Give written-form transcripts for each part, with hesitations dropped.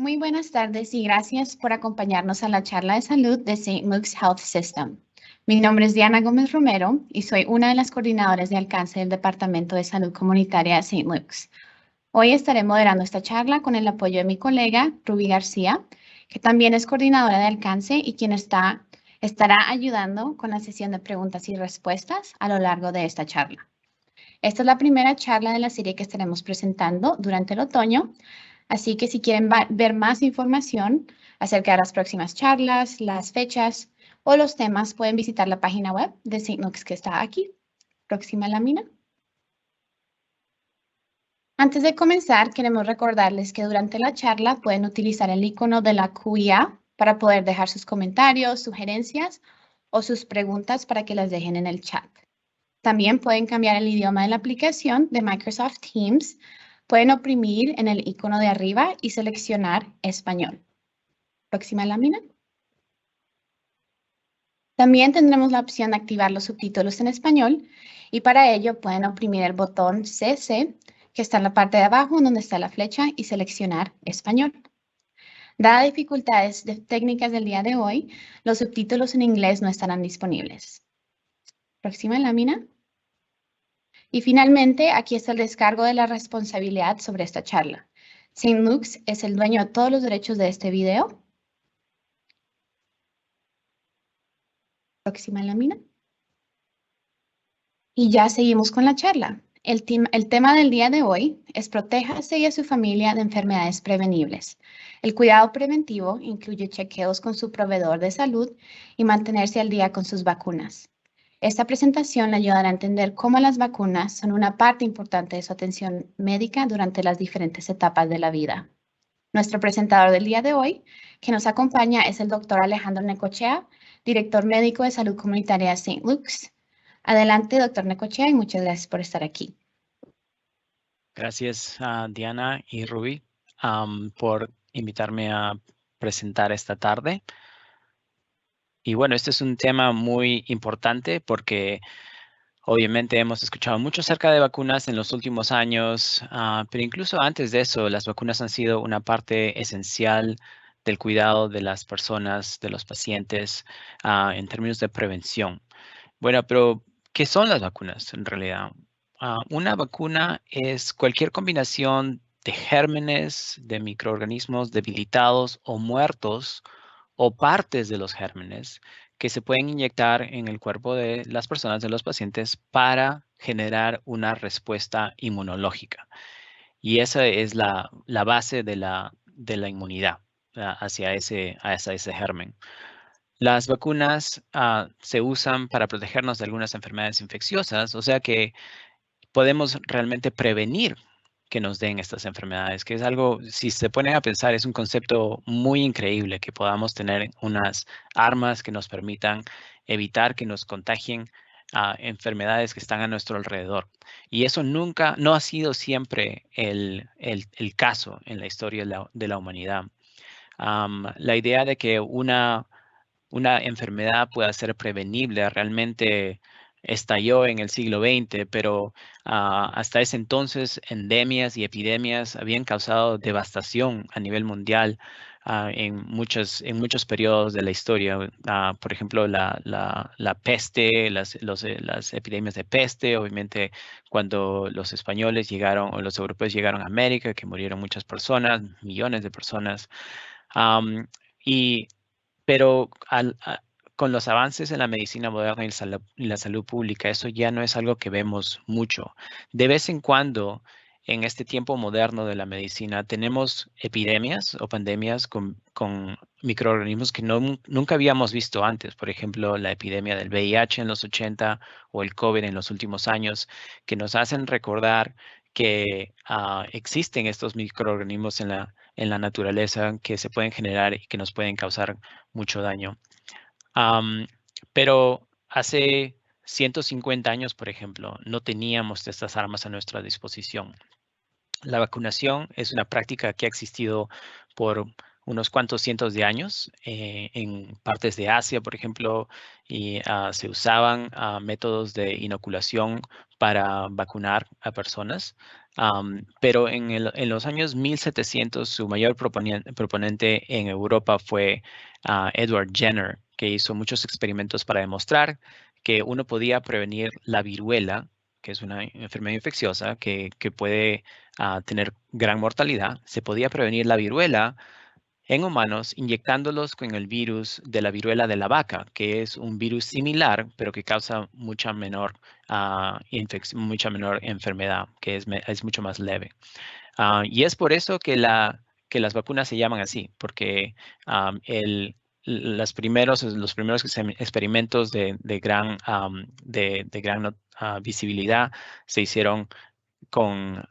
Muy buenas tardes y gracias por acompañarnos a la charla de salud de St. Luke's Health System. Mi nombre es Diana Gómez Romero y soy una de las coordinadoras de alcance del Departamento de Salud Comunitaria de St. Luke's. Hoy estaré moderando esta charla con el apoyo de mi colega Ruby García, que también es coordinadora de alcance y quien estará ayudando con la sesión de preguntas y respuestas a lo largo de esta charla. Esta es la primera charla de la serie que estaremos presentando durante el otoño, así que si quieren ver más información acerca de las próximas charlas, las fechas o los temas, pueden visitar la página web de St. Luke's que está aquí. Próxima lámina. Antes de comenzar, queremos recordarles que durante la charla pueden utilizar el icono de la QIA para poder dejar sus comentarios, sugerencias o sus preguntas para que las dejen en el chat. También pueden cambiar el idioma de la aplicación de Microsoft Teams. Pueden oprimir en el icono de arriba y seleccionar español. Próxima lámina. También tendremos la opción de activar los subtítulos en español y para ello pueden oprimir el botón CC que está en la parte de abajo donde está la flecha y seleccionar español. Dadas dificultades técnicas del día de hoy, los subtítulos en inglés no estarán disponibles. Próxima lámina. Y finalmente, aquí está el descargo de la responsabilidad sobre esta charla. St. Luke's es el dueño de todos los derechos de este video. Próxima lámina. Y ya seguimos con la charla. El tema del día de hoy es protéjase y a su familia de enfermedades prevenibles. El cuidado preventivo incluye chequeos con su proveedor de salud y mantenerse al día con sus vacunas. Esta presentación le ayudará a entender cómo las vacunas son una parte importante de su atención médica durante las diferentes etapas de la vida. Nuestro presentador del día de hoy, que nos acompaña, es el doctor Alejandro Necochea, director médico de salud comunitaria de St. Luke's. Adelante, doctor Necochea, y muchas gracias por estar aquí. Gracias, Diana y Ruby, por invitarme a presentar esta tarde. Y bueno, este es un tema muy importante porque obviamente hemos escuchado mucho acerca de vacunas en los últimos años, pero incluso antes de eso, las vacunas han sido una parte esencial del cuidado de las personas, de los pacientes, en términos de prevención. Bueno, pero ¿qué son las vacunas en realidad? Una vacuna es cualquier combinación de gérmenes, de microorganismos debilitados o muertos o partes de los gérmenes que se pueden inyectar en el cuerpo de las personas, de los pacientes, para generar una respuesta inmunológica. Y esa es la base de la inmunidad hacia ese germen. Las vacunas se usan para protegernos de algunas enfermedades infecciosas, o sea que podemos realmente prevenir que nos den estas enfermedades, que es algo, si se ponen a pensar, es un concepto muy increíble que podamos tener unas armas que nos permitan evitar que nos contagien enfermedades que están a nuestro alrededor. Y eso no ha sido siempre el caso en la historia de la humanidad. La idea de que una enfermedad pueda ser prevenible realmente estalló en el siglo XX, pero hasta ese entonces endemias y epidemias habían causado devastación a nivel mundial en muchos periodos de la historia. Por ejemplo, la peste, las epidemias de peste, obviamente cuando los españoles llegaron o los europeos llegaron a América, que murieron muchas personas, millones de personas. Pero con los avances en la medicina moderna y la salud pública, eso ya no es algo que vemos mucho. De vez en cuando, en este tiempo moderno de la medicina, tenemos epidemias o pandemias con microorganismos que nunca habíamos visto antes. Por ejemplo, la epidemia del VIH en los 80 o el COVID en los últimos años, que nos hacen recordar que existen estos microorganismos en la naturaleza que se pueden generar y que nos pueden causar mucho daño. Pero hace 150 años, por ejemplo, no teníamos estas armas a nuestra disposición. La vacunación es una práctica que ha existido por unos cuantos cientos de años en partes de Asia, por ejemplo, y se usaban métodos de inoculación para vacunar a personas. Pero en los años 1700, su mayor proponente en Europa fue Edward Jenner, que hizo muchos experimentos para demostrar que uno podía prevenir la viruela, que es una enfermedad infecciosa que puede tener gran mortalidad. Se podía prevenir la viruela en humanos inyectándolos con el virus de la viruela de la vaca, que es un virus similar, pero que causa mucha menor enfermedad, que es mucho más leve. Y es por eso que que las vacunas se llaman así, porque los primeros experimentos de gran visibilidad se hicieron con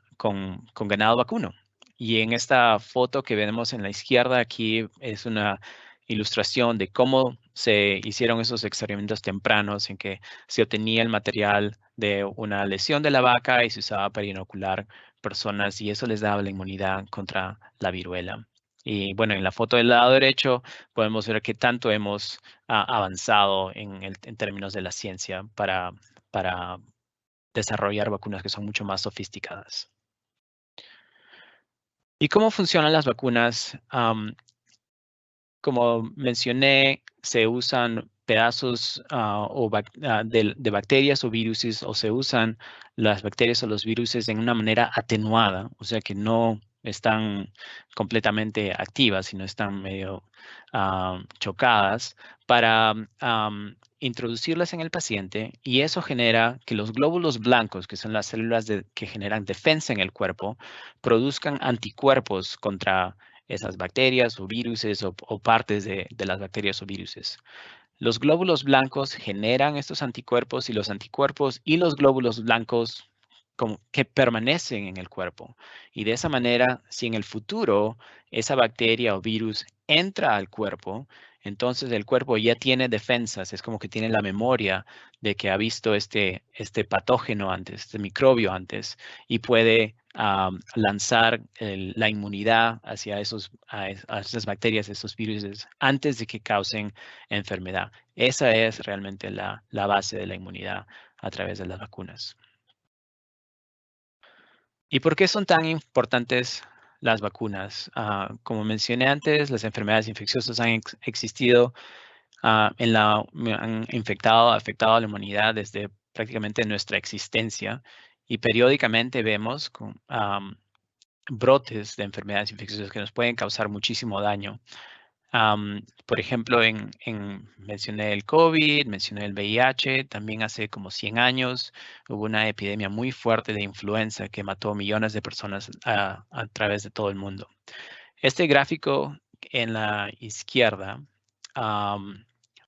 ganado vacuno. Y en esta foto que vemos en la izquierda aquí es una ilustración de cómo se hicieron esos experimentos tempranos en que se obtenía el material de una lesión de la vaca y se usaba para inocular personas y eso les daba la inmunidad contra la viruela. Y bueno, en la foto del lado derecho podemos ver que tanto hemos avanzado en términos de la ciencia para desarrollar vacunas que son mucho más sofisticadas. ¿Y cómo funcionan las vacunas? Como mencioné, se usan pedazos de bacterias o virus, o se usan las bacterias o los virus en una manera atenuada, o sea que no están completamente activas, sino están medio chocadas para introducirlas en el paciente y eso genera que los glóbulos blancos, que son las células que generan defensa en el cuerpo, produzcan anticuerpos contra esas bacterias o virus o partes de las bacterias o virus. Los glóbulos blancos generan estos anticuerpos y los anticuerpos y los glóbulos blancos como que permanecen en el cuerpo. Y de esa manera, si en el futuro esa bacteria o virus entra al cuerpo, entonces el cuerpo ya tiene defensas, es como que tiene la memoria de que ha visto este patógeno antes, este microbio antes, y puede lanzar la inmunidad hacia a esas bacterias, esos virus, antes de que causen enfermedad. Esa es realmente la base de la inmunidad a través de las vacunas. ¿Y por qué son tan importantes las vacunas? Como mencioné antes, las enfermedades infecciosas han existido, han afectado a la humanidad desde prácticamente nuestra existencia y periódicamente vemos brotes de enfermedades infecciosas que nos pueden causar muchísimo daño. Por ejemplo, mencioné el COVID, mencioné el VIH, también hace como 100 años hubo una epidemia muy fuerte de influenza que mató millones de personas a través de todo el mundo. Este gráfico en la izquierda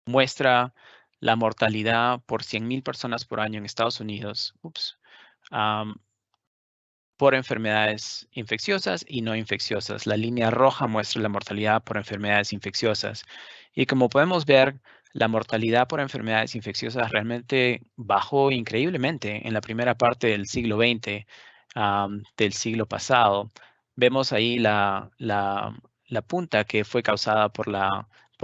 muestra la mortalidad por 100,000 personas por año en Estados Unidos. Por enfermedades infecciosas y no infecciosas. La línea roja muestra la mortalidad por enfermedades infecciosas. Y como podemos ver, la mortalidad por enfermedades infecciosas realmente bajó increíblemente en la primera parte del siglo XX, del siglo pasado. Vemos ahí la punta que fue causada por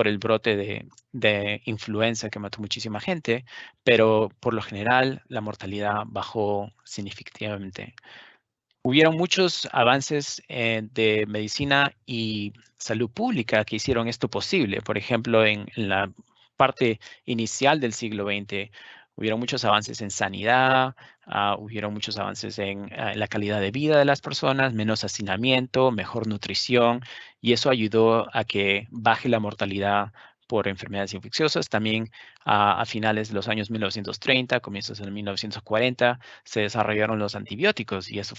el brote de influenza que mató muchísima gente, pero por lo general la mortalidad bajó significativamente. Hubieron muchos avances de medicina y salud pública que hicieron esto posible. Por ejemplo, en la parte inicial del siglo XX, hubieron muchos avances en sanidad, hubieron muchos avances en la calidad de vida de las personas, menos hacinamiento, mejor nutrición, y eso ayudó a que baje la mortalidad por enfermedades infecciosas. También a finales de los años 1930, comienzos de 1940, se desarrollaron los antibióticos y eso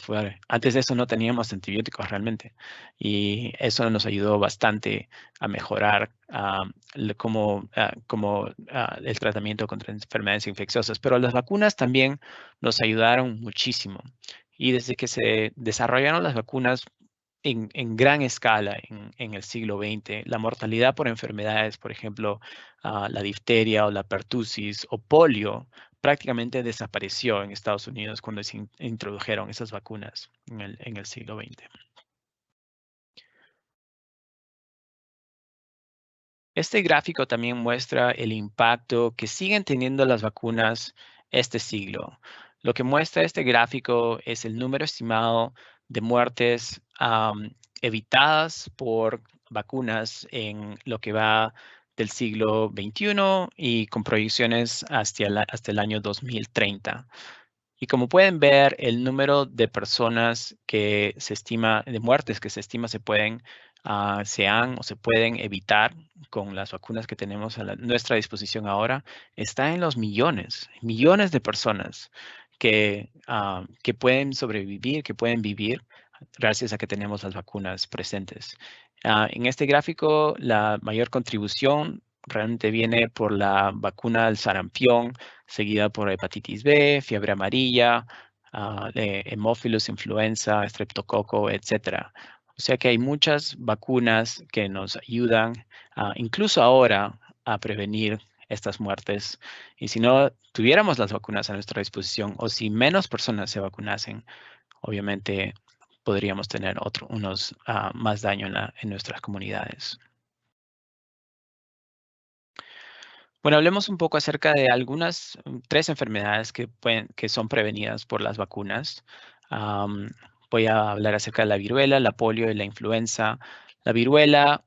antes de eso no teníamos antibióticos realmente. Y eso nos ayudó bastante a mejorar el tratamiento contra enfermedades infecciosas. Pero las vacunas también nos ayudaron muchísimo. Y desde que se desarrollaron las vacunas, en gran escala en el siglo XX. La mortalidad por enfermedades, por ejemplo, la difteria o la pertusis o polio, prácticamente desapareció en Estados Unidos cuando se introdujeron esas vacunas en el siglo XX. Este gráfico también muestra el impacto que siguen teniendo las vacunas este siglo. Lo que muestra este gráfico es el número estimado de muertes evitadas por vacunas en lo que va del siglo XXI y con proyecciones hasta el año 2030. Y como pueden ver, el número de personas que se estima, de muertes que se estima se pueden evitar con las vacunas que tenemos a nuestra disposición ahora, está en los millones, millones de personas que pueden sobrevivir, que pueden vivir gracias a que tenemos las vacunas presentes. En este gráfico, la mayor contribución realmente viene por la vacuna del sarampión, seguida por hepatitis B, fiebre amarilla, hemófilos, influenza, estreptococo, etc. O sea que hay muchas vacunas que nos ayudan, incluso ahora, a prevenir estas muertes. Y si no tuviéramos las vacunas a nuestra disposición o si menos personas se vacunasen, obviamente podríamos tener más daño en nuestras comunidades. Bueno, hablemos un poco acerca de algunas 3 enfermedades que son prevenidas por las vacunas. Voy a hablar acerca de la viruela, la polio y la influenza. La viruela,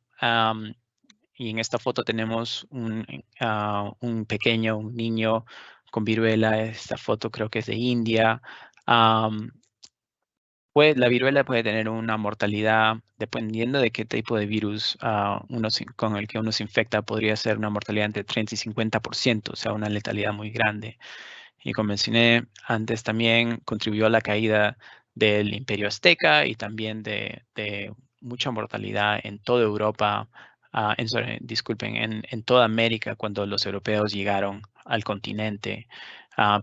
y en esta foto tenemos un niño con viruela. Esta foto creo que es de India. La viruela puede tener una mortalidad, dependiendo de qué tipo de virus con el que uno se infecta, podría ser una mortalidad entre 30 y 50%, o sea, una letalidad muy grande. Y como mencioné antes, también contribuyó a la caída del Imperio Azteca y también de mucha mortalidad en toda Europa, en toda América cuando los europeos llegaron al continente.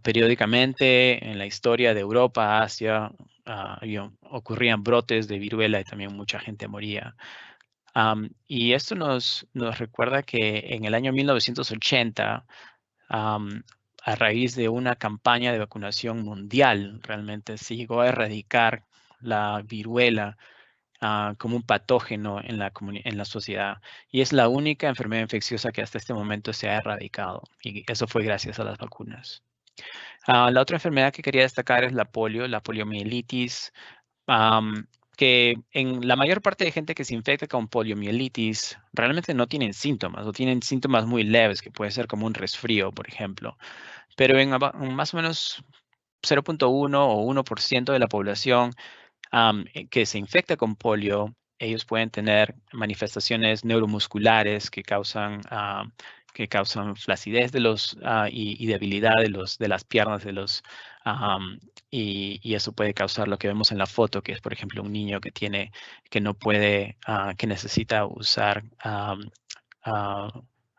Periódicamente en la historia de Europa, Asia, ocurrían brotes de viruela y también mucha gente moría. Y esto nos recuerda que en el año 1980, a raíz de una campaña de vacunación mundial, realmente se llegó a erradicar la viruela como un patógeno en la sociedad. Y es la única enfermedad infecciosa que hasta este momento se ha erradicado. Y eso fue gracias a las vacunas. La otra enfermedad que quería destacar es la poliomielitis, que en la mayor parte de gente que se infecta con poliomielitis realmente no tienen síntomas o tienen síntomas muy leves, que puede ser como un resfrío, por ejemplo. Pero en más o menos 0.1 o 1% de la población que se infecta con polio, ellos pueden tener manifestaciones neuromusculares que causan flacidez y debilidad de las piernas y eso puede causar lo que vemos en la foto, que es, por ejemplo, un niño que necesita usar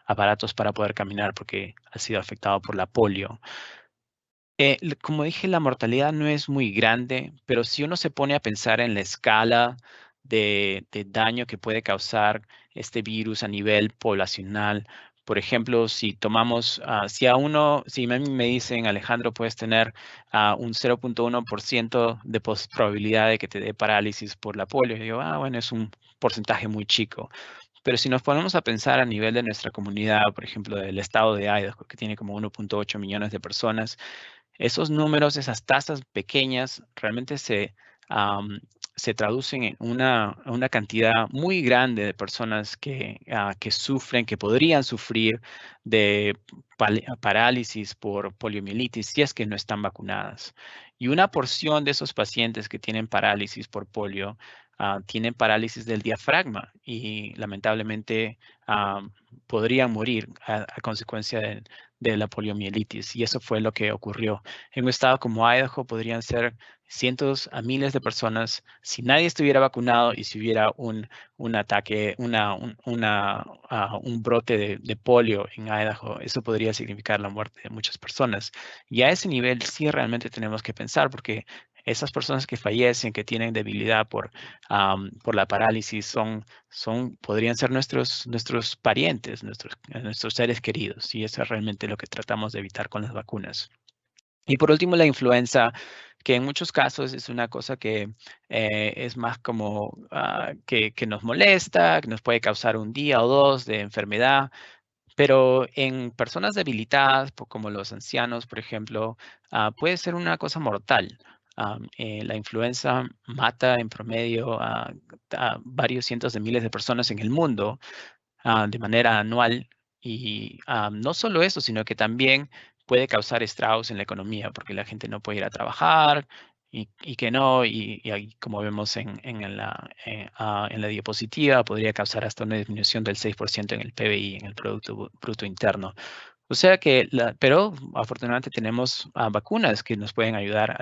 aparatos para poder caminar porque ha sido afectado por la polio. Como dije, la mortalidad no es muy grande, pero si uno se pone a pensar en la escala de daño que puede causar este virus a nivel poblacional, por ejemplo, si a mí me dicen, Alejandro, puedes tener un 0.1% de probabilidad de que te dé parálisis por la polio, yo digo, bueno, es un porcentaje muy chico. Pero si nos ponemos a pensar a nivel de nuestra comunidad, por ejemplo, del estado de Idaho, que tiene como 1.8 millones de personas, esos números, esas tasas pequeñas, realmente se traducen en una cantidad muy grande de personas que sufren, que podrían sufrir de parálisis por poliomielitis si es que no están vacunadas. Y una porción de esos pacientes que tienen parálisis por polio tienen parálisis del diafragma y lamentablemente podrían morir a consecuencia de la poliomielitis. Y eso fue lo que ocurrió. En un estado como Idaho podrían ser cientos a miles de personas si nadie estuviera vacunado y si hubiera un ataque, un brote de polio en Idaho. Eso podría significar la muerte de muchas personas. Y a ese nivel sí realmente tenemos que pensar porque esas personas que fallecen, que tienen debilidad por la parálisis, podrían ser nuestros parientes, nuestros seres queridos. Y eso es realmente lo que tratamos de evitar con las vacunas. Y por último, la influenza, que en muchos casos es una cosa que es más como que nos molesta, que nos puede causar un día o dos de enfermedad, Pero en personas debilitadas, como los ancianos, por ejemplo, puede ser una cosa mortal. La influenza mata en promedio a varios cientos de miles de personas en el mundo de manera anual. Y no solo eso, sino que también puede causar estragos en la economía, porque la gente no puede ir a trabajar y que no, y ahí, como vemos en la diapositiva, podría causar hasta una disminución del 6% en el PBI, en el Producto Bruto Interno. O sea que, pero afortunadamente tenemos vacunas que nos pueden ayudar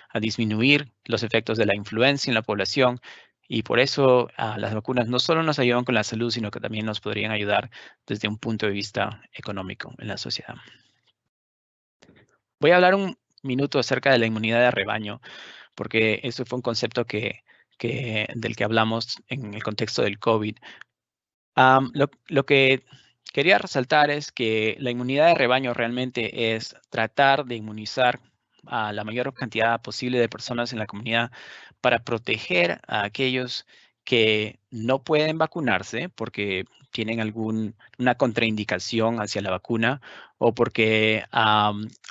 a disminuir los efectos de la influenza en la población. Y por eso las vacunas no solo nos ayudan con la salud, sino que también nos podrían ayudar desde un punto de vista económico en la sociedad. Voy a hablar un minuto acerca de la inmunidad de rebaño, porque eso fue un concepto del que hablamos en el contexto del COVID. Lo que quería resaltar es que la inmunidad de rebaño realmente es tratar de inmunizar a la mayor cantidad posible de personas en la comunidad para proteger a aquellos que no pueden vacunarse porque tienen una contraindicación hacia la vacuna o porque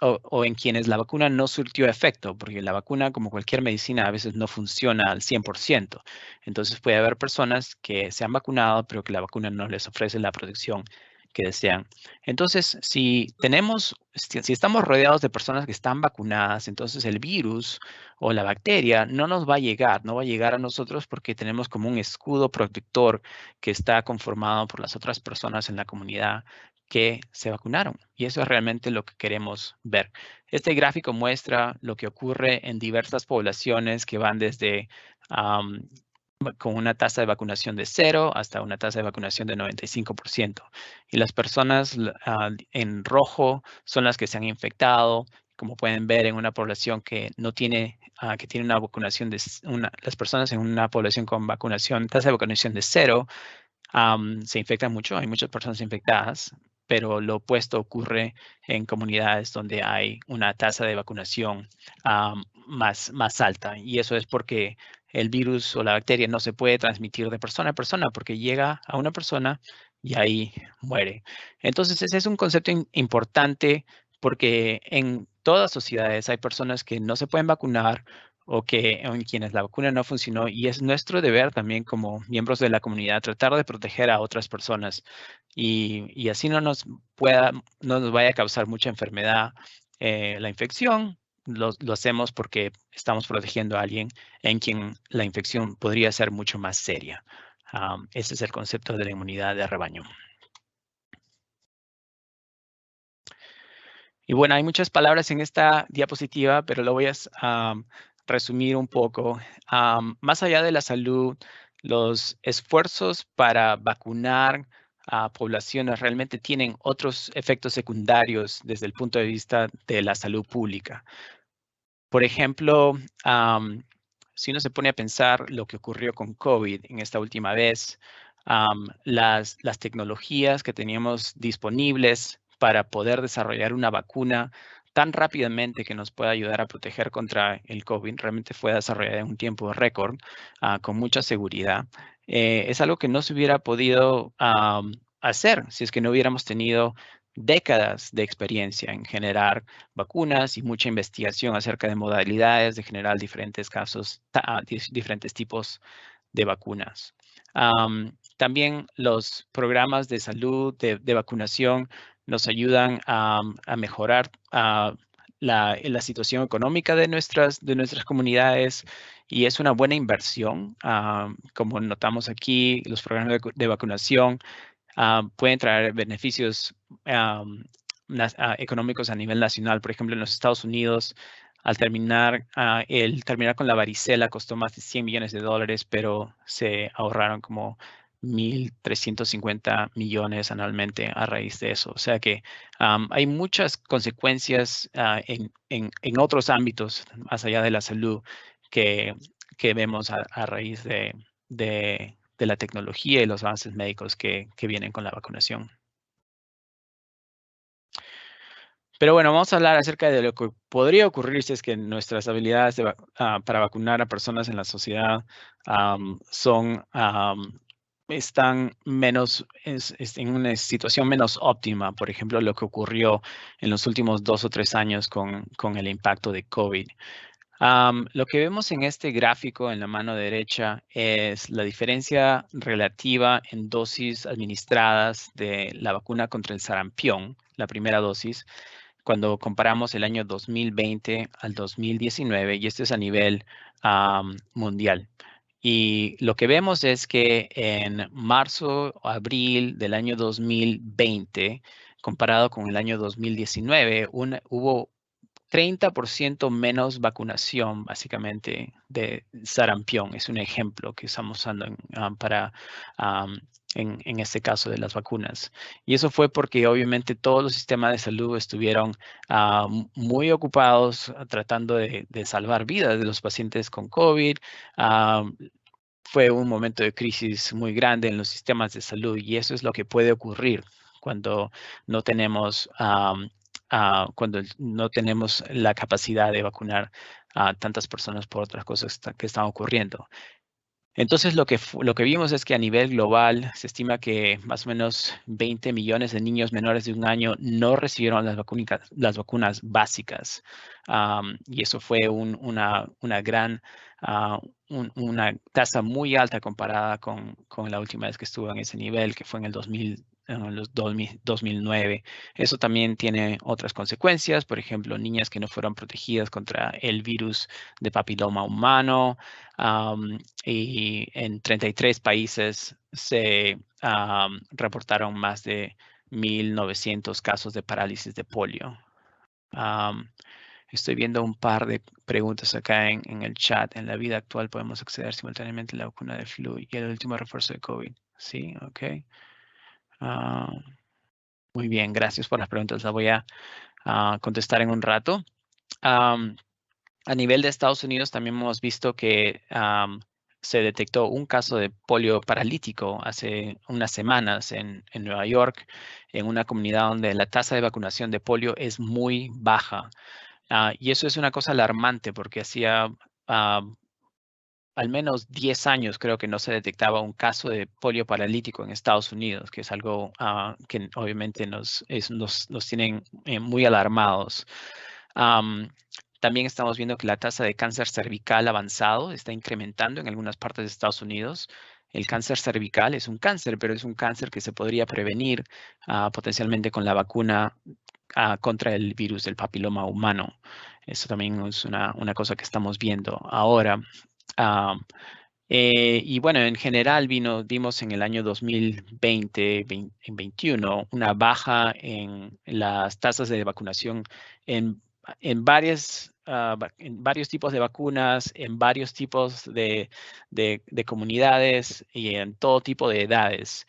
o en quienes la vacuna no surtió efecto, porque la vacuna, como cualquier medicina, a veces no funciona al 100%. Entonces puede haber personas que se han vacunado, pero que la vacuna no les ofrece la protección que desean. Entonces, si estamos rodeados de personas que están vacunadas, entonces el virus o la bacteria no nos va a llegar, no va a llegar a nosotros porque tenemos como un escudo protector que está conformado por las otras personas en la comunidad que se vacunaron. Y eso es realmente lo que queremos ver. Este gráfico muestra lo que ocurre en diversas poblaciones que van desde con una tasa de vacunación de 0 hasta una tasa de vacunación de 95%. Y las personas en rojo son las que se han infectado, como pueden ver en una población que no tiene, que tiene una vacunación las personas en una población con tasa de vacunación de 0, se infectan mucho, hay muchas personas infectadas, pero lo opuesto ocurre en comunidades donde hay una tasa de vacunación más alta. Y eso es porque el virus o la bacteria no se puede transmitir de persona a persona porque llega a una persona y ahí muere. Entonces, ese es un concepto importante porque en todas sociedades hay personas que no se pueden vacunar o en quienes la vacuna no funcionó, y es nuestro deber también como miembros de la comunidad tratar de proteger a otras personas y así no nos vaya a causar mucha enfermedad la infección. Lo hacemos porque estamos protegiendo a alguien en quien la infección podría ser mucho más seria. Ese es el concepto de la inmunidad de rebaño. Y bueno, hay muchas palabras en esta diapositiva, pero lo voy a resumir un poco. Más allá de la salud, los esfuerzos para vacunar a poblaciones realmente tienen otros efectos secundarios desde el punto de vista de la salud pública. Por ejemplo, si uno se pone a pensar lo que ocurrió con COVID en esta última vez, las tecnologías que teníamos disponibles para poder desarrollar una vacuna tan rápidamente que nos pueda ayudar a proteger contra el COVID, realmente fue desarrollada en un tiempo récord, con mucha seguridad. Es algo que no se hubiera podido hacer si es que no hubiéramos tenido décadas de experiencia en generar vacunas y mucha investigación acerca de modalidades de generar diferentes diferentes tipos de vacunas. También los programas de salud, de vacunación, nos ayudan a mejorar la situación económica de nuestras comunidades, y es una buena inversión. Como notamos aquí, los programas de vacunación pueden traer beneficios económicos a nivel nacional. Por ejemplo, en los Estados Unidos, el terminar con la varicela costó más de $100 millones, pero se ahorraron como 1.350 millones anualmente a raíz de eso. O sea que hay muchas consecuencias en otros ámbitos, más allá de la salud, que vemos a raíz de la tecnología y los avances médicos que vienen con la vacunación. Pero bueno, vamos a hablar acerca de lo que podría ocurrir si es que nuestras habilidades para vacunar a personas en la sociedad son están menos, en una situación menos óptima, por ejemplo, lo que ocurrió en los últimos 2 o 3 años con el impacto de COVID. Lo que vemos en este gráfico en la mano derecha es la diferencia relativa en dosis administradas de la vacuna contra el sarampión, la primera dosis, cuando comparamos el año 2020 al 2019, y esto es a nivel mundial. Y lo que vemos es que en marzo o abril del año 2020, comparado con el año 2019, hubo 30% menos vacunación, básicamente, de sarampión. Es un ejemplo que estamos usando en este caso de las vacunas. Y eso fue porque obviamente todos los sistemas de salud estuvieron muy ocupados tratando de salvar vidas de los pacientes con COVID. Fue un momento de crisis muy grande en los sistemas de salud y eso es lo que puede ocurrir cuando no tenemos la capacidad de vacunar a tantas personas por otras cosas que están ocurriendo. Entonces, lo que vimos es que a nivel global se estima que más o menos 20 millones de niños menores de 1 año no recibieron las vacunas básicas. Y eso fue una tasa muy alta comparada con la última vez que estuvo en ese nivel, que fue en el 2009. Eso también tiene otras consecuencias, por ejemplo, niñas que no fueron protegidas contra el virus de papiloma humano, y en 33 países se reportaron más de 1,900 casos de parálisis de polio. Estoy viendo un par de preguntas acá en el chat. En la vida actual podemos acceder simultáneamente a la vacuna de flu y el último refuerzo de COVID. Sí, ok. Muy bien, gracias por las preguntas. Las voy a contestar en un rato. A nivel de Estados Unidos también hemos visto que se detectó un caso de polio paralítico hace unas semanas en Nueva York, en una comunidad donde la tasa de vacunación de polio es muy baja. Y eso es una cosa alarmante porque hacía al menos 10 años creo que no se detectaba un caso de polio paralítico en Estados Unidos, que es algo que obviamente nos tienen muy alarmados. También estamos viendo que la tasa de cáncer cervical avanzado está incrementando en algunas partes de Estados Unidos. El cáncer cervical es un cáncer, pero es un cáncer que se podría prevenir potencialmente con la vacuna contra el virus del papiloma humano. Eso también es una cosa que estamos viendo ahora. Y bueno, en general vimos en el año 2020-2021 una baja en las tasas de vacunación en varios tipos de vacunas, en varios tipos de comunidades y en todo tipo de edades.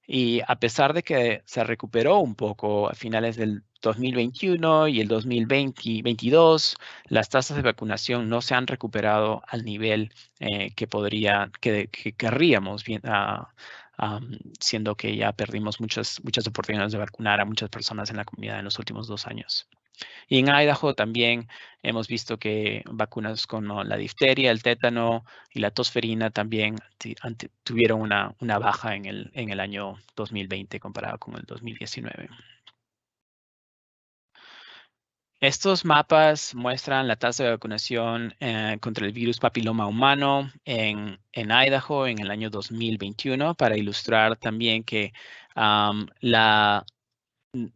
Y a pesar de que se recuperó un poco a finales del 2021 y el 2022, las tasas de vacunación no se han recuperado al nivel que querríamos, siendo que ya perdimos muchas oportunidades de vacunar a muchas personas en la comunidad en los últimos 2 años. Y en Idaho también hemos visto que vacunas como la difteria, el tétano y la tosferina también tuvieron una baja en el año 2020 comparado con el 2019. Estos mapas muestran la tasa de vacunación contra el virus papiloma humano en Idaho en el año 2021 para ilustrar también que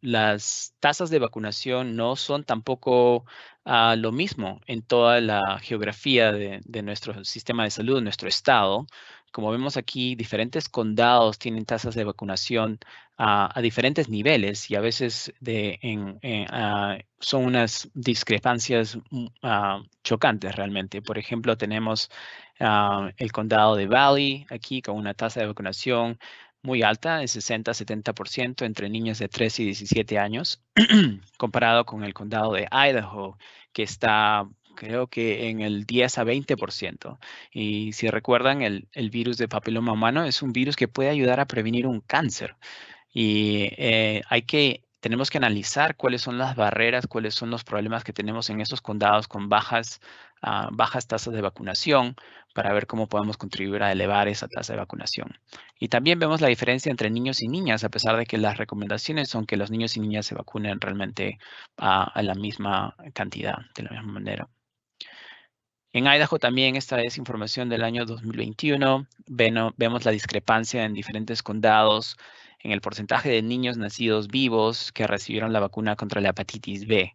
las tasas de vacunación no son tampoco lo mismo en toda la geografía de nuestro sistema de salud, nuestro estado. Como vemos aquí, diferentes condados tienen tasas de vacunación a diferentes niveles y a veces son unas discrepancias chocantes realmente. Por ejemplo, tenemos el condado de Valley aquí con una tasa de vacunación muy alta, de 60-70% entre niños de 3 y 17 años, comparado con el condado de Idaho, que está creo que en el 10-20%. Y si recuerdan, el virus de papiloma humano es un virus que puede ayudar a prevenir un cáncer. Y tenemos que analizar cuáles son las barreras, cuáles son los problemas que tenemos en esos condados con bajas bajas tasas de vacunación para ver cómo podemos contribuir a elevar esa tasa de vacunación. Y también vemos la diferencia entre niños y niñas, a pesar de que las recomendaciones son que los niños y niñas se vacunen realmente a la misma cantidad, de la misma manera. En Idaho también, esta es información del año 2021, vemos la discrepancia en diferentes condados en el porcentaje de niños nacidos vivos que recibieron la vacuna contra la hepatitis B.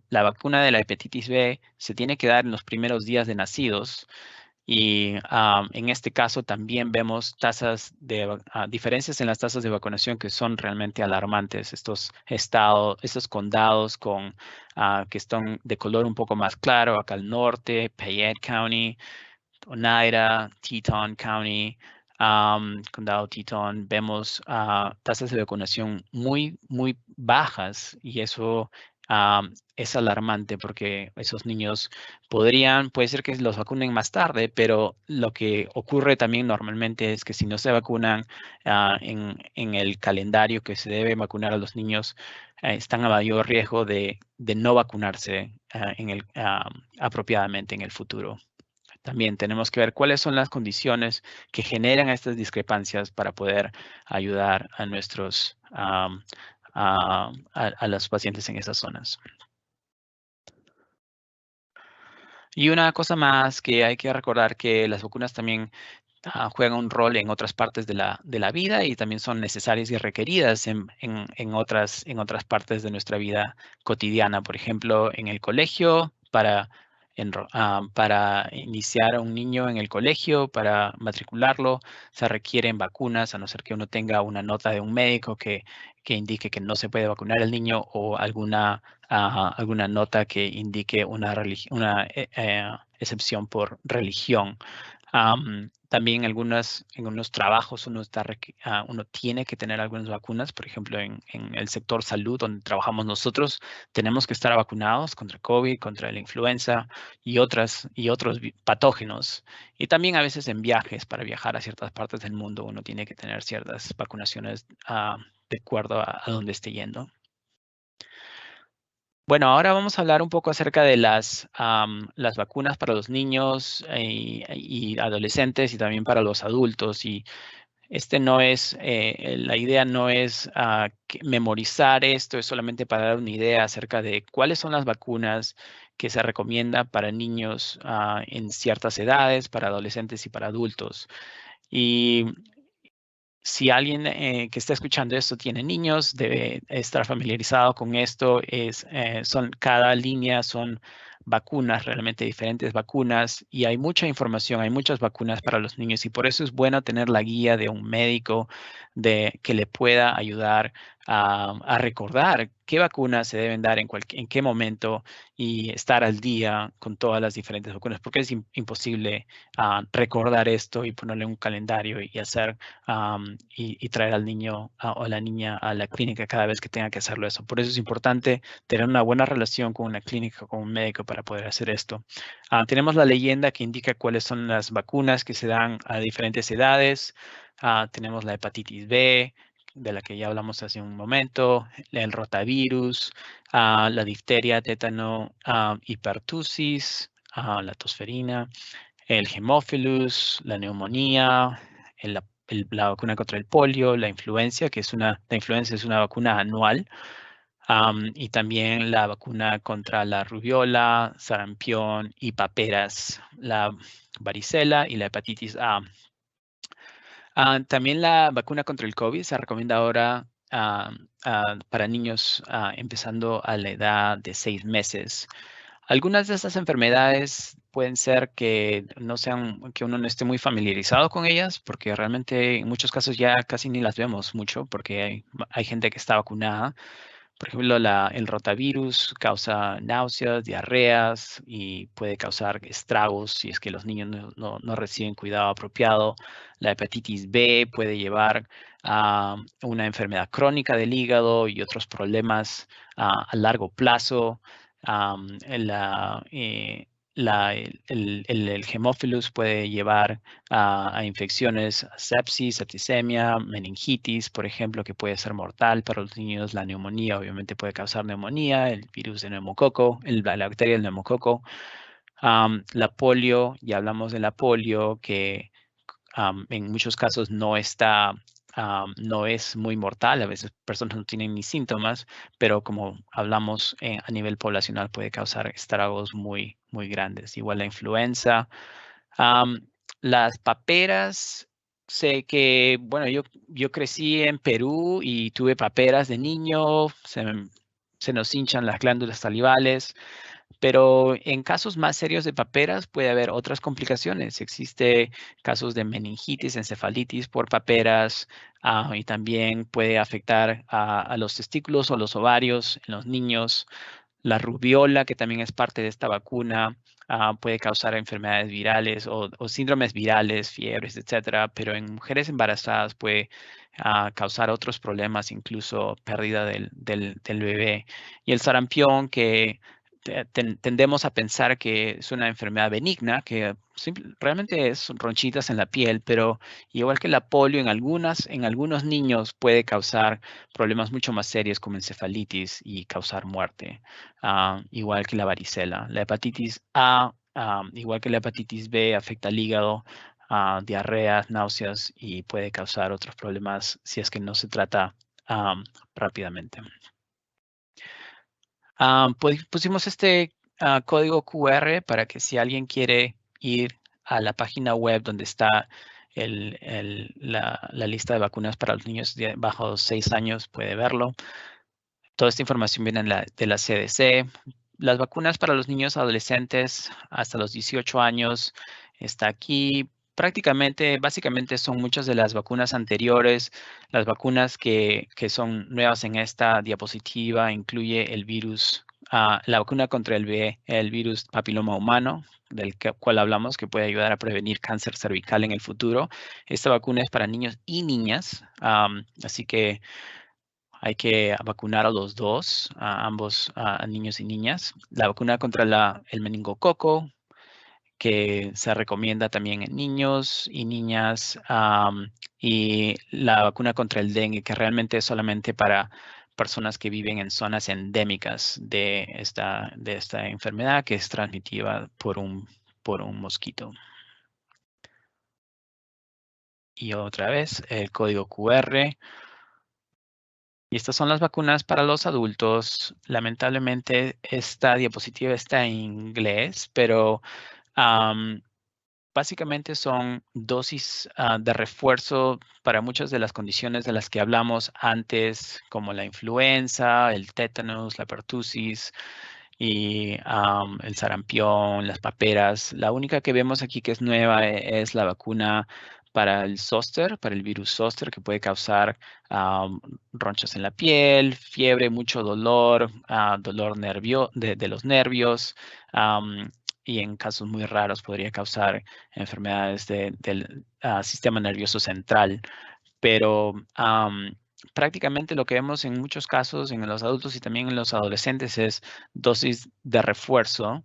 La vacuna de la hepatitis B se tiene que dar en los primeros días de nacidos. Y en este caso también vemos diferencias en las tasas de vacunación que son realmente alarmantes. Estos condados que están de color un poco más claro, acá al norte, Payette County, Oneida, Teton County, condado Teton, vemos tasas de vacunación muy, muy bajas y eso es alarmante porque esos niños puede ser que los vacunen más tarde, pero lo que ocurre también normalmente es que si no se vacunan en el calendario que se debe vacunar a los niños, están a mayor riesgo de no vacunarse apropiadamente en el futuro. También tenemos que ver cuáles son las condiciones que generan estas discrepancias para poder ayudar a los pacientes en esas zonas. Y una cosa más que hay que recordar que las vacunas también juegan un rol en otras partes de la vida y también son necesarias y requeridas en otras partes de nuestra vida cotidiana. Por ejemplo, en el colegio, para iniciar a un niño en el colegio, para matricularlo, se requieren vacunas, a no ser que uno tenga una nota de un médico que indique que no se puede vacunar al niño o alguna nota que indique una excepción por religión. También en algunos trabajos uno tiene que tener algunas vacunas. Por ejemplo, en el sector salud donde trabajamos nosotros, tenemos que estar vacunados contra COVID, contra la influenza y otros patógenos. Y también a veces en viajes, para viajar a ciertas partes del mundo, uno tiene que tener ciertas vacunaciones de acuerdo a dónde esté yendo. Bueno, ahora vamos a hablar un poco acerca de las vacunas para los niños y adolescentes y también para los adultos. Y la idea no es memorizar esto, es solamente para dar una idea acerca de cuáles son las vacunas que se recomiendan para niños en ciertas edades, para adolescentes y para adultos. Y si alguien que está escuchando esto tiene niños, debe estar familiarizado con esto. Cada línea son vacunas, realmente diferentes vacunas, y hay mucha información, hay muchas vacunas para los niños, y por eso es bueno tener la guía de un médico que le pueda ayudar a recordar qué vacunas se deben dar en qué momento y estar al día con todas las diferentes vacunas, porque es imposible recordar esto y ponerle un calendario y hacer y traer al niño o a la niña a la clínica cada vez que tenga que hacerlo eso. Por eso es importante tener una buena relación con una clínica, con un médico para poder hacer esto. Tenemos la leyenda que indica cuáles son las vacunas que se dan a diferentes edades. Tenemos la hepatitis B, de la que ya hablamos hace un momento, el rotavirus, la difteria, tétano y pertusis, la tosferina, el hemófilus, la neumonía, la vacuna contra el polio, la influenza, la influenza es una vacuna anual, y también la vacuna contra la rubiola, sarampión y paperas, la varicela y la hepatitis A. También la vacuna contra el COVID se recomienda ahora para niños empezando a la edad de 6 meses. Algunas de estas enfermedades pueden ser que uno no esté muy familiarizado con ellas, porque realmente en muchos casos ya casi ni las vemos mucho, porque hay gente que está vacunada. Por ejemplo, el rotavirus causa náuseas, diarreas y puede causar estragos si es que los niños no reciben cuidado apropiado. La hepatitis B puede llevar a una enfermedad crónica del hígado y otros problemas a largo plazo. El hemófilus puede llevar a infecciones, sepsis, septicemia, meningitis, por ejemplo, que puede ser mortal para los niños. La neumonía obviamente puede causar neumonía, el virus de neumococo, la bacteria del neumococo. La polio, ya hablamos de la polio, que en muchos casos no es muy mortal. A veces personas no tienen ni síntomas, pero como hablamos a nivel poblacional puede causar estragos muy, muy grandes. Igual la influenza. Las paperas, sé que, bueno, yo crecí en Perú y tuve paperas de niño, se nos hinchan las glándulas salivales, pero en casos más serios de paperas puede haber otras complicaciones. Existe casos de meningitis, encefalitis por paperas, y también puede afectar a los testículos o los ovarios en los niños. La rubiola, que también es parte de esta vacuna, puede causar enfermedades virales o síndromes virales, fiebres, etcétera, pero en mujeres embarazadas puede causar otros problemas, incluso pérdida del bebé. Y el sarampión, que tendemos a pensar que es una enfermedad benigna, que realmente es ronchitas en la piel, pero igual que la polio, en algunos niños puede causar problemas mucho más serios como encefalitis y causar muerte, igual que la varicela. La hepatitis A, igual que la hepatitis B, afecta al hígado, diarreas, náuseas y puede causar otros problemas si es que no se trata rápidamente. Pusimos este código QR para que si alguien quiere ir a la página web donde está la lista de vacunas para los niños bajo 6 años, puede verlo. Toda esta información viene de la CDC. Las vacunas para los niños adolescentes hasta los 18 años está aquí. Básicamente son muchas de las vacunas anteriores. Las vacunas que son nuevas en esta diapositiva incluye el virus, la vacuna contra el virus papiloma humano, del cual hablamos, que puede ayudar a prevenir cáncer cervical en el futuro. Esta vacuna es para niños y niñas, así que hay que vacunar a los dos, a ambos, a niños y niñas. La vacuna contra el meningococo, que se recomienda también en niños y niñas, y la vacuna contra el dengue, que realmente es solamente para personas que viven en zonas endémicas de esta enfermedad, que es transmitida por un mosquito. Y otra vez, el código QR. Y estas son las vacunas para los adultos. Lamentablemente, esta diapositiva está en inglés, pero básicamente son dosis de refuerzo para muchas de las condiciones de las que hablamos antes, como la influenza, el tétanos, la pertusis y el sarampión, las paperas. La única que vemos aquí que es nueva es la vacuna para el zóster, para el virus zóster, que puede causar ronchas en la piel, fiebre, mucho dolor, dolor de los nervios, y en casos muy raros podría causar enfermedades del sistema nervioso central. Pero prácticamente lo que vemos en muchos casos en los adultos y también en los adolescentes es dosis de refuerzo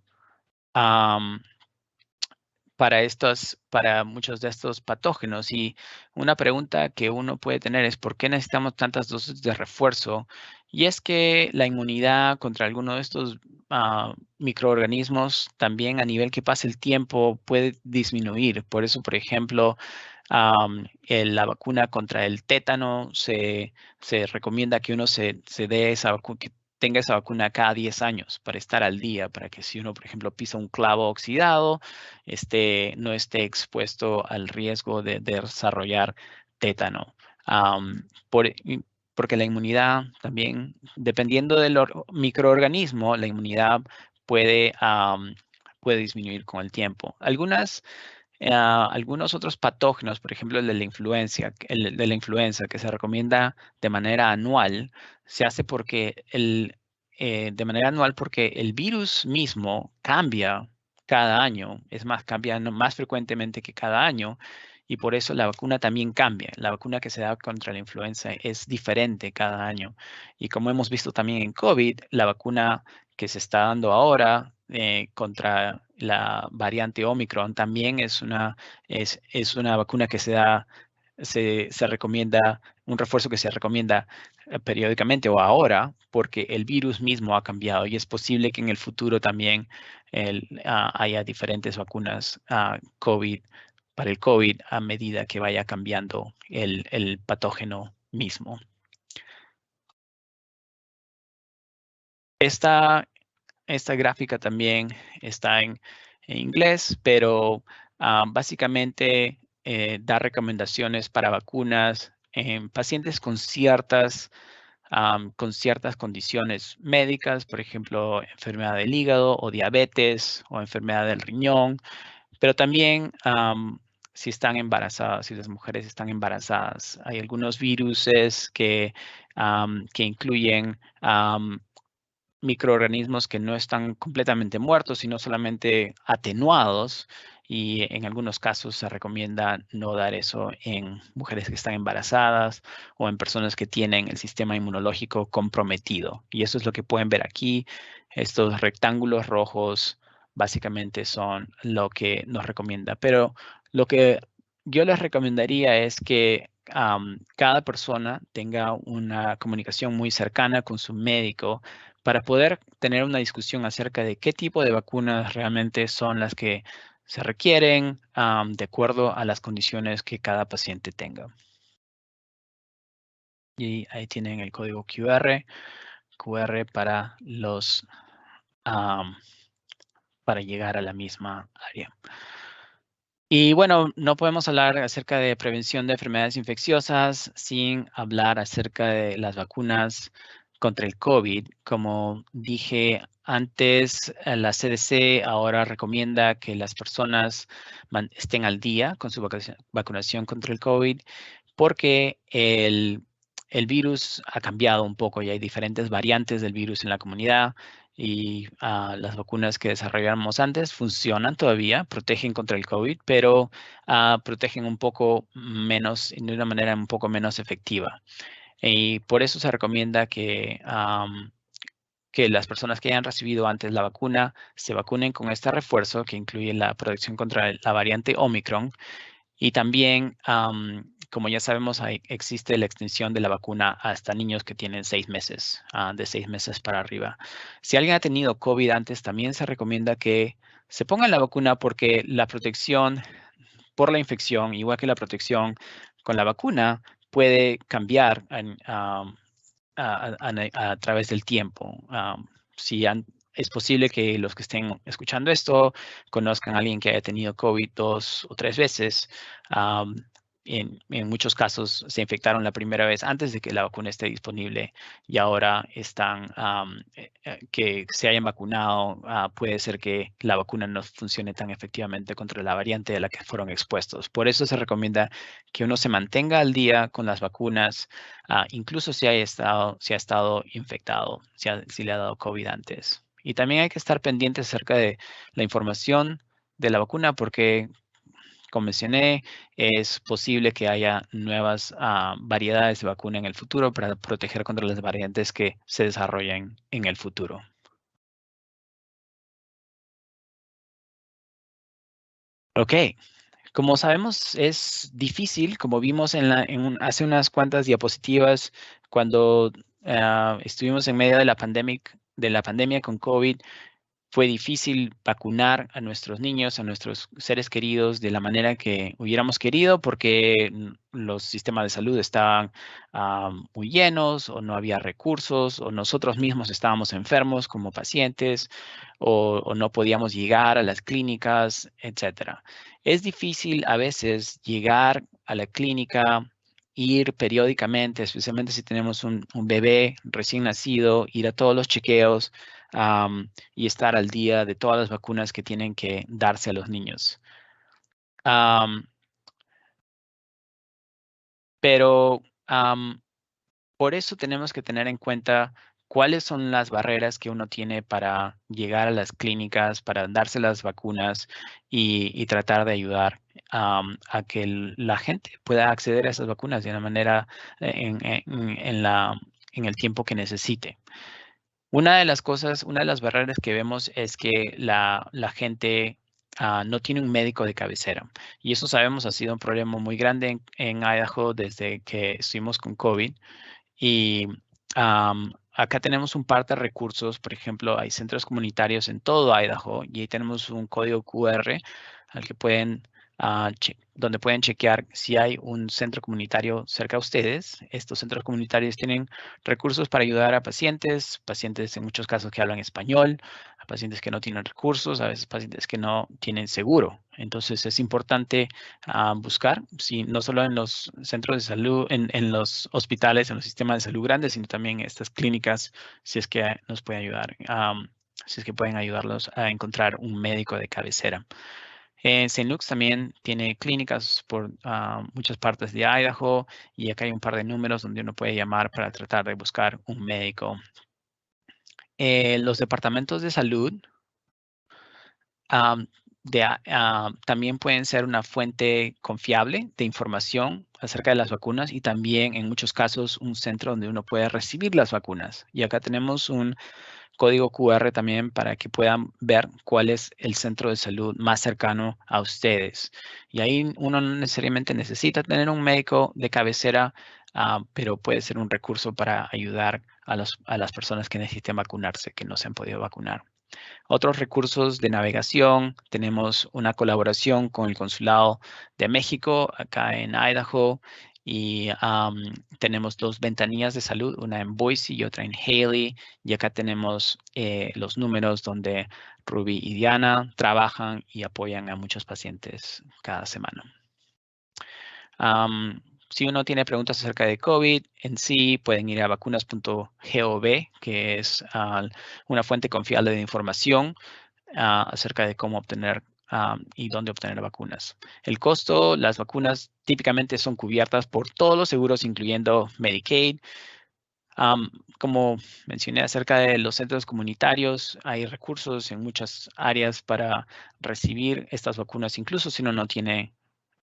para muchos de estos patógenos. Y una pregunta que uno puede tener es ¿por qué necesitamos tantas dosis de refuerzo? Y es que la inmunidad contra alguno de estos microorganismos también a nivel que pasa el tiempo puede disminuir. Por eso, por ejemplo, la vacuna contra el tétano se recomienda que uno se dé esa vacuna, que tenga esa vacuna cada 10 años para estar al día, para que si uno, por ejemplo, pisa un clavo oxidado, no esté expuesto al riesgo de desarrollar tétano. Porque la inmunidad también, dependiendo del microorganismo, la inmunidad puede disminuir con el tiempo. Algunos otros patógenos, por ejemplo, el de la influenza, que se recomienda de manera anual, se hace de manera anual porque el virus mismo cambia cada año. Es más, cambia más frecuentemente que cada año. Y por eso la vacuna también cambia. La vacuna que se da contra la influenza es diferente cada año. Y como hemos visto también en COVID, la vacuna que se está dando ahora contra la variante Omicron también es una vacuna que se da se recomienda, un refuerzo que se recomienda periódicamente o ahora, porque el virus mismo ha cambiado y es posible que en el futuro también haya diferentes vacunas COVID para el COVID a medida que vaya cambiando el patógeno mismo. Esta gráfica también está en inglés, pero básicamente da recomendaciones para vacunas en pacientes con ciertas condiciones médicas, por ejemplo, enfermedad del hígado o diabetes o enfermedad del riñón, pero también si están embarazadas, si las mujeres están embarazadas. Hay algunos viruses que incluyen microorganismos que no están completamente muertos, sino solamente atenuados. Y en algunos casos se recomienda no dar eso en mujeres que están embarazadas o en personas que tienen el sistema inmunológico comprometido. Y eso es lo que pueden ver aquí. Estos rectángulos rojos básicamente son lo que nos recomienda. Pero lo que yo les recomendaría es que cada persona tenga una comunicación muy cercana con su médico para poder tener una discusión acerca de qué tipo de vacunas realmente son las que se requieren de acuerdo a las condiciones que cada paciente tenga. Y ahí tienen el código QR para para llegar a la misma área. Y bueno, no podemos hablar acerca de prevención de enfermedades infecciosas sin hablar acerca de las vacunas contra el COVID. Como dije antes, la CDC ahora recomienda que las personas estén al día con su vacunación contra el COVID porque el virus ha cambiado un poco y hay diferentes variantes del virus en la comunidad y las vacunas que desarrollamos antes funcionan todavía, protegen contra el COVID, pero protegen un poco menos, de una manera un poco menos efectiva. Y por eso se recomienda que las personas que hayan recibido antes la vacuna se vacunen con este refuerzo que incluye la protección contra la variante Omicron. Y también, como ya sabemos, existe la extensión de la vacuna hasta niños que tienen 6 meses, de 6 meses para arriba. Si alguien ha tenido COVID antes, también se recomienda que se pongan la vacuna porque la protección por la infección, igual que la protección con la vacuna, puede cambiar a través del tiempo. Es posible que los que estén escuchando esto conozcan a alguien que haya tenido COVID 2 o 3 veces. En muchos casos se infectaron la primera vez antes de que la vacuna esté disponible y ahora están que se hayan vacunado. Puede ser que la vacuna no funcione tan efectivamente contra la variante de la que fueron expuestos. Por eso se recomienda que uno se mantenga al día con las vacunas, incluso si ha estado infectado, si le ha dado COVID antes. Y también hay que estar pendientes acerca de la información de la vacuna porque, como mencioné, es posible que haya nuevas variedades de vacuna en el futuro para proteger contra las variantes que se desarrollen en el futuro. Ok, como sabemos, es difícil, como vimos hace unas cuantas diapositivas, cuando estuvimos en medio de la pandemia con COVID. Fue difícil vacunar a nuestros niños, a nuestros seres queridos de la manera que hubiéramos querido porque los sistemas de salud estaban muy llenos o no había recursos o nosotros mismos estábamos enfermos como pacientes o no podíamos llegar a las clínicas, etc. Es difícil a veces llegar a la clínica, ir periódicamente, especialmente si tenemos un bebé recién nacido, ir a todos los chequeos y estar al día de todas las vacunas que tienen que darse a los niños. Pero por eso tenemos que tener en cuenta cuáles son las barreras que uno tiene para llegar a las clínicas, para darse las vacunas y tratar de ayudar a que la gente pueda acceder a esas vacunas de una manera en el tiempo que necesite. Una de las barreras que vemos es que la gente no tiene un médico de cabecera. Y eso sabemos ha sido un problema muy grande en Idaho desde que estuvimos con COVID. Y acá tenemos un par de recursos. Por ejemplo, hay centros comunitarios en todo Idaho y ahí tenemos un código QR al que donde pueden chequear si hay un centro comunitario cerca de ustedes. Estos centros comunitarios tienen recursos para ayudar a pacientes en muchos casos que hablan español, a pacientes que no tienen recursos, a veces pacientes que no tienen seguro. Entonces es importante buscar, no solo en los centros de salud, en los hospitales, en los sistemas de salud grandes, sino también estas clínicas, si es que nos pueden ayudar, si es que pueden ayudarlos a encontrar un médico de cabecera. St. Luke's también tiene clínicas por muchas partes de Idaho y acá hay un par de números donde uno puede llamar para tratar de buscar un médico. Los departamentos de salud también pueden ser una fuente confiable de información acerca de las vacunas y también en muchos casos un centro donde uno puede recibir las vacunas. Y acá tenemos un código QR también para que puedan ver cuál es el centro de salud más cercano a ustedes. Y ahí uno no necesariamente necesita tener un médico de cabecera, pero puede ser un recurso para ayudar a las personas que necesiten vacunarse, que no se han podido vacunar. Otros recursos de navegación, tenemos una colaboración con el Consulado de México acá en Idaho y tenemos 2 ventanillas de salud, una en Boise y otra en Haley. Y acá tenemos los números donde Ruby y Diana trabajan y apoyan a muchos pacientes cada semana. Si uno tiene preguntas acerca de COVID en sí, pueden ir a vacunas.gov, que es una fuente confiable de información acerca de cómo obtener y dónde obtener vacunas. El costo, las vacunas típicamente son cubiertas por todos los seguros, incluyendo Medicaid. Como mencioné acerca de los centros comunitarios, hay recursos en muchas áreas para recibir estas vacunas, incluso si uno no tiene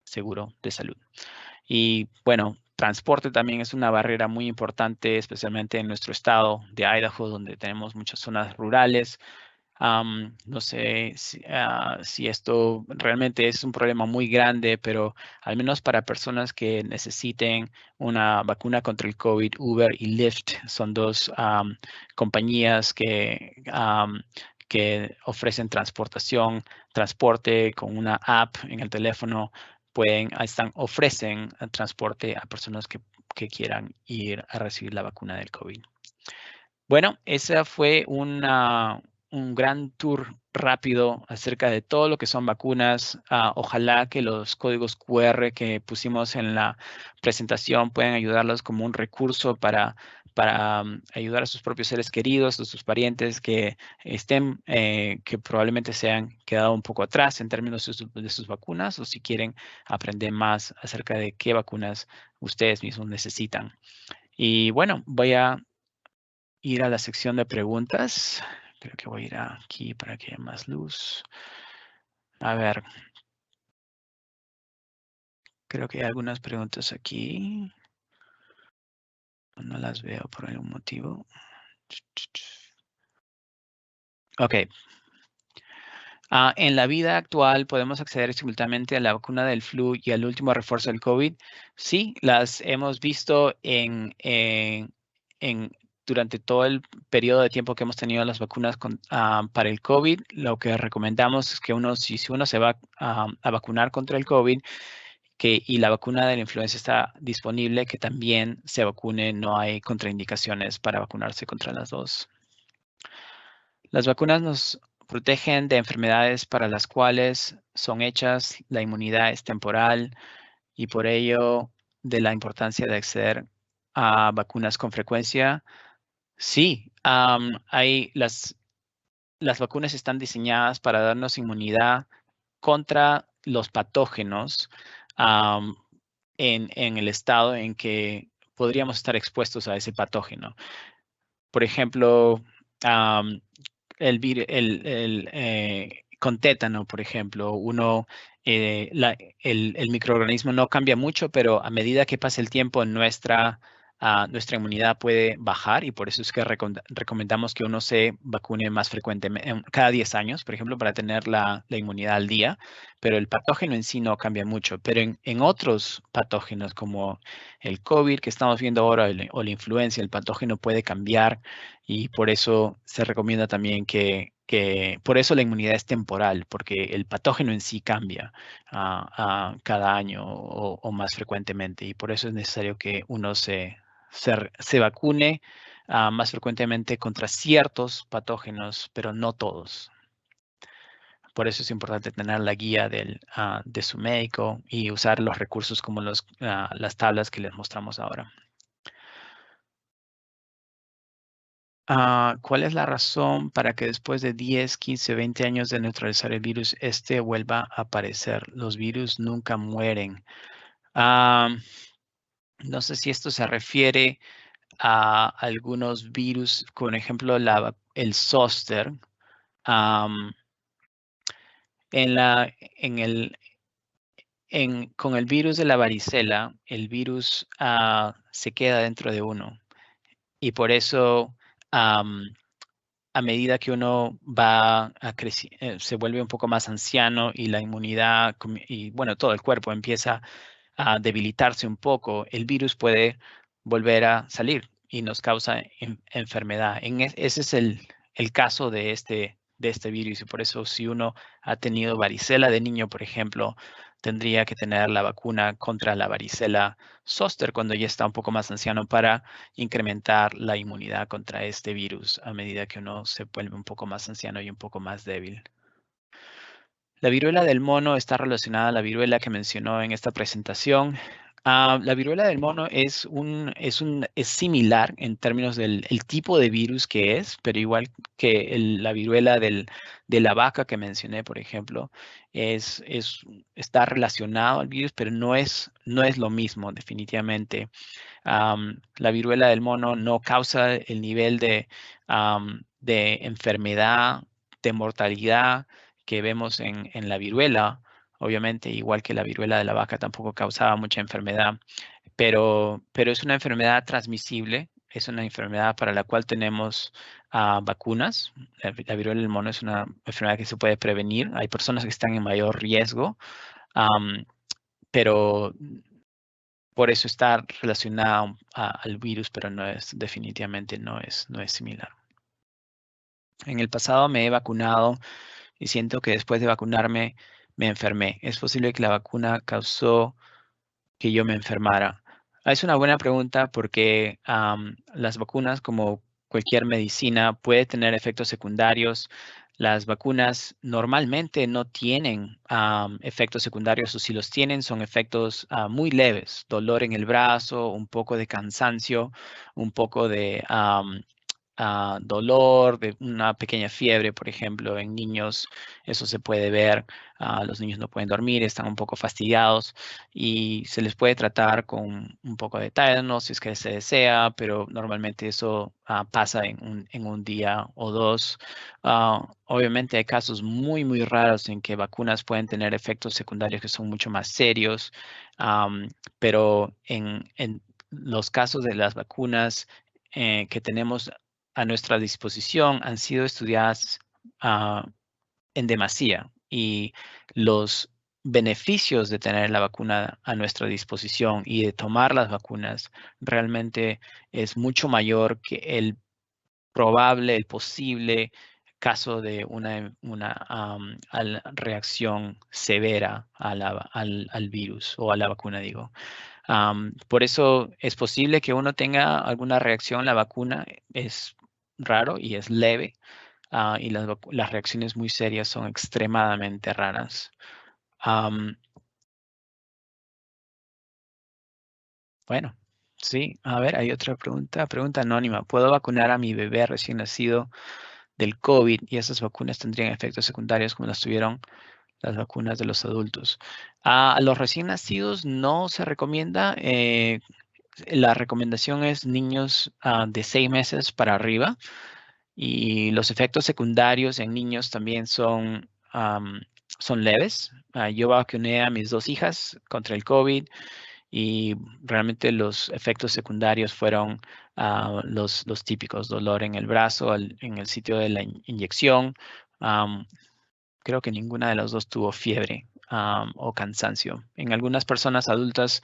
seguro de salud. Y bueno, transporte también es una barrera muy importante, especialmente en nuestro estado de Idaho, donde tenemos muchas zonas rurales. No sé si esto realmente es un problema muy grande, pero al menos para personas que necesiten una vacuna contra el COVID, Uber y Lyft son 2 compañías que ofrecen transporte con una app en el teléfono. Ofrecen transporte a personas que quieran ir a recibir la vacuna del COVID. Bueno, esa fue un gran tour rápido acerca de todo lo que son vacunas. Ojalá que los códigos QR que pusimos en la presentación puedan ayudarlos como un recurso para ayudar a sus propios seres queridos, a sus parientes que que probablemente se han quedado un poco atrás en términos de sus vacunas, o si quieren aprender más acerca de qué vacunas ustedes mismos necesitan. Y bueno, voy a ir a la sección de preguntas. Creo que voy a ir aquí para que haya más luz. A ver. Creo que hay algunas preguntas aquí. No las veo por algún motivo. Ok. En la vida actual, ¿podemos acceder simultáneamente a la vacuna del flu y al último refuerzo del COVID? Sí, las hemos visto durante todo el periodo de tiempo que hemos tenido las vacunas para el COVID. Lo que recomendamos es que si uno se va a vacunar contra el COVID y la vacuna de la influenza está disponible, que también se vacune. No hay contraindicaciones para vacunarse contra las 2. Las vacunas nos protegen de enfermedades para las cuales son hechas, la inmunidad es temporal y por ello de la importancia de acceder a vacunas con frecuencia. Sí, las vacunas están diseñadas para darnos inmunidad contra los patógenos en el estado en que podríamos estar expuestos a ese patógeno. Por ejemplo, con tétano, por ejemplo, el microorganismo no cambia mucho, pero a medida que pasa el tiempo en nuestra nuestra inmunidad puede bajar y por eso es que recomendamos que uno se vacune más frecuentemente, cada 10 años, por ejemplo, para tener la inmunidad al día, pero el patógeno en sí no cambia mucho. Pero en otros patógenos como el COVID que estamos viendo ahora o la influenza, el patógeno puede cambiar y por eso se recomienda también por eso la inmunidad es temporal, porque el patógeno en sí cambia cada año o más frecuentemente y por eso es necesario que uno se vacune más frecuentemente contra ciertos patógenos, pero no todos. Por eso es importante tener la guía de su médico y usar los recursos como las tablas que les mostramos ahora. ¿Cuál es la razón para que después de 10, 15, 20 años de neutralizar el virus, vuelva a aparecer? Los virus nunca mueren. No sé si esto se refiere a algunos virus, por ejemplo, el zóster. Con el virus de la varicela, el virus se queda dentro de uno. Y por eso, a medida que uno va se vuelve un poco más anciano y la inmunidad y, bueno, todo el cuerpo empieza a debilitarse un poco, el virus puede volver a salir y nos causa enfermedad. Ese es el caso de este virus y por eso si uno ha tenido varicela de niño, por ejemplo, tendría que tener la vacuna contra la varicela zóster cuando ya está un poco más anciano para incrementar la inmunidad contra este virus a medida que uno se vuelve un poco más anciano y un poco más débil. La viruela del mono está relacionada a la viruela que mencionó en esta presentación. La viruela del mono es similar en términos del tipo de virus que es, pero igual que la viruela de la vaca que mencioné, por ejemplo, está relacionado al virus, pero no es lo mismo, definitivamente. La viruela del mono no causa el nivel de enfermedad, de mortalidad que vemos en la viruela. Obviamente, igual que la viruela de la vaca tampoco causaba mucha enfermedad, pero es una enfermedad transmisible, es una enfermedad para la cual tenemos vacunas. La viruela del mono es una enfermedad que se puede prevenir. Hay personas que están en mayor riesgo, pero por eso está relacionado al virus, pero definitivamente no es similar. En el pasado me he vacunado y siento que después de vacunarme me enfermé. ¿Es posible que la vacuna causó que yo me enfermara? Es una buena pregunta porque las vacunas, como cualquier medicina, puede tener efectos secundarios. Las vacunas normalmente no tienen efectos secundarios o si los tienen son efectos muy leves, dolor en el brazo, un poco de cansancio, un poco de dolor, de una pequeña fiebre, por ejemplo, en niños, eso se puede ver. Los niños no pueden dormir, están un poco fastidiados y se les puede tratar con un poco de Tylenol si es que se desea, pero normalmente eso pasa en un día o dos. Obviamente hay casos muy, muy raros en que vacunas pueden tener efectos secundarios que son mucho más serios, pero en los casos de las vacunas que tenemos a nuestra disposición han sido estudiadas en demasía y los beneficios de tener la vacuna a nuestra disposición y de tomar las vacunas realmente es mucho mayor que el posible caso de una reacción severa al virus o a la vacuna, digo. Por eso es posible que uno tenga alguna reacción a la vacuna, es raro y es leve, y las reacciones muy serias son extremadamente raras. Bueno, sí, a ver, hay otra pregunta anónima. ¿Puedo vacunar a mi bebé recién nacido del COVID y esas vacunas tendrían efectos secundarios como las tuvieron las vacunas de los adultos? A los recién nacidos no se recomienda. La recomendación es niños de 6 meses para arriba y los efectos secundarios en niños también son leves. Yo vacuné a mis 2 hijas contra el COVID y realmente los efectos secundarios fueron los típicos: dolor en el brazo, en el sitio de la inyección. Creo que ninguna de los dos tuvo fiebre o cansancio. En algunas personas adultas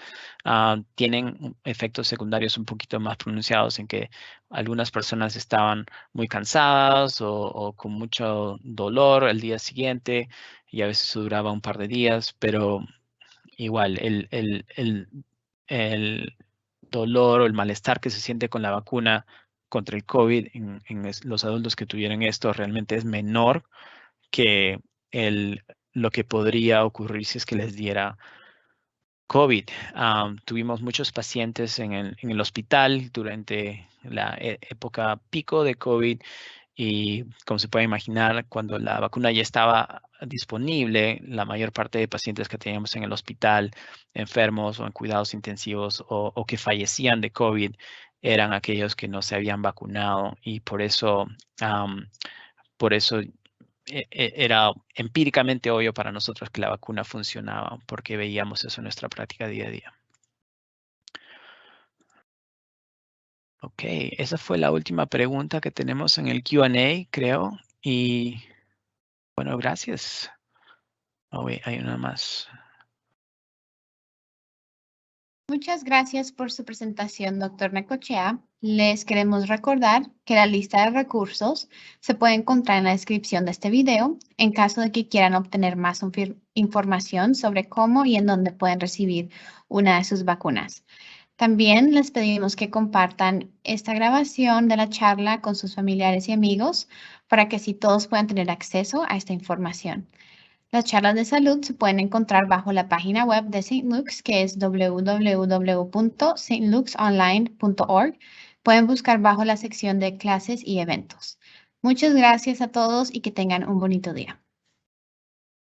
tienen efectos secundarios un poquito más pronunciados, en que algunas personas estaban muy cansadas o con mucho dolor el día siguiente, y a veces duraba un par de días, pero igual el dolor o el malestar que se siente con la vacuna contra el COVID en los adultos que tuvieron esto realmente es menor que lo que podría ocurrir si es que les diera COVID. Tuvimos muchos pacientes en el hospital durante la época pico de COVID, y como se puede imaginar, cuando la vacuna ya estaba disponible, la mayor parte de pacientes que teníamos en el hospital, enfermos o en cuidados intensivos o que fallecían de COVID, eran aquellos que no se habían vacunado, y por eso era empíricamente obvio para nosotros que la vacuna funcionaba, porque veíamos eso en nuestra práctica día a día. Ok, esa fue la última pregunta que tenemos en el Q&A, creo. Y bueno, gracias. Oh, wait, hay una más. Muchas gracias por su presentación, doctor Necochea. Les queremos recordar que la lista de recursos se puede encontrar en la descripción de este video en caso de que quieran obtener más información sobre cómo y en dónde pueden recibir una de sus vacunas. También les pedimos que compartan esta grabación de la charla con sus familiares y amigos para que así todos puedan tener acceso a esta información. Las charlas de salud se pueden encontrar bajo la página web de St. Luke's, que es www.stlukesonline.org. Pueden buscar bajo la sección de clases y eventos. Muchas gracias a todos y que tengan un bonito día.